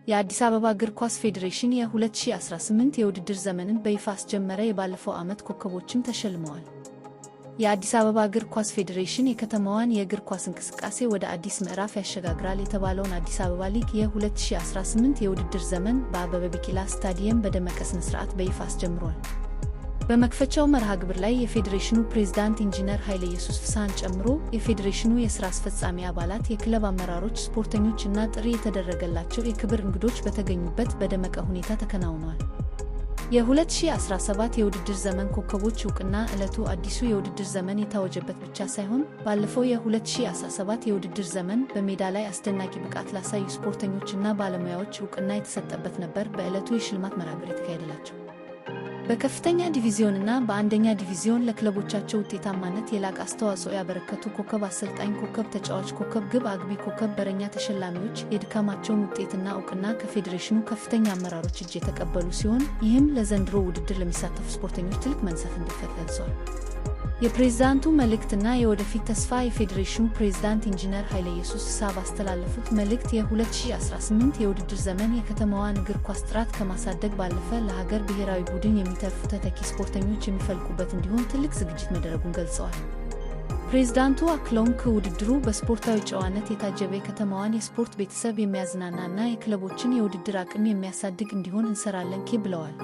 የአዲስ አበባ እግር ኳስ ፌዴሬሽን የ2018 የውድድር ዘመንን በይፋ አስጀመረ። የባለፈው ዓመት ኮከቦችም ተሸልመዋል። የአዲስ አበባ እግር ኳስ ፌዴሬሽን የከተማዋን የእግር ኳስ እንቅስቃሴ ወደ አዲስ ምዕራፍ ያሸጋግራል የተባለውን አዲስ አበባ ሊግ የ2018 የውድድር ዘመን በአበበ ቢቂላ ስታዲየም በደመቀ ስነ ስርዓት በይፋ አስጀምሯል። በመክፈቻው መርሃ ግብር ላይ የፌዴሬሽኑ ፕሬዝዳንት ኢንጂነር ኃይለ ኢየሱስ ፍስሐን ጨምሮ የፌዴሬሽኑ የሥራ አስፈጻሚ አባላት፣ የክለብ አመራሮች፣ ስፖርተኞች እና ጥሪ የተደረገላቸው የክብር እንግዶች በተገኙበት በደመቀ ሁኔታ ተከናውኗል። የ2017 የውድድር ዘመን ኮከቦች ዕውቅና ዕለቱ አዲሱ የውድድር ዘመን የታወጀበት ብቻ ሳይሆን ባለፈው የ2017 የውድድር ዘመን በሜዳ ላይ አስደናቂ ብቃት ላሳዩ ስፖርተኞችና ባለሙያዎች ዕውቅና የተሰጠበት ነበር። በዕለቱ የሽልማት መርሃ ግብር የተካሄደላቸው በከፍተኛ ዲቪዚዮንና በአንደኛ ዲቪዚዮን ለክለቦቻቸው ውጤታማነት የላቀ አስተዋጽኦ ያበረከቱ ኮከብ አሰልጣኝ፣ ኮከብ ተጫዋች፣ ኮከብ ግብ አግቢ፣ ኮከብ በረኛ ተሸላሚዎች የድካማቸውን ውጤትና ዕውቅና ከፌዴሬሽኑ ከፍተኛ አመራሮች እጅ የተቀበሉ ሲሆን ይህም ለዘንድሮ ውድድር ለሚሳተፉ ስፖርተኞች ትልቅ መንፈስ እንዲፈጥር ገልጿል። የፕሬዝዳንቱ መልእክትና የወደፊት ተስፋ የፌዴሬሽኑ ፕሬዝዳንት ኢንጂነር ኃይለ ኢየሱስ ፍስሐ ባስተላለፉት መልእክት የ2018 የውድድር ዘመን የከተማዋን እግር ኳስ ጥራት ከማሳደግ ባለፈ ለሀገር ብሔራዊ ቡድን የሚተርፉ ተተኪ ስፖርተኞች የሚፈልቁበት እንዲሆን ትልቅ ዝግጅት መደረጉን ገልጸዋል። ፕሬዝዳንቱ አክለውም ውድድሩ በስፖርታዊ ጨዋነት የታጀበ የከተማዋን የስፖርት ቤተሰብ የሚያዝናናና የክለቦችን የውድድር አቅም የሚያሳድግ እንዲሆን እንሰራለን ብለዋል።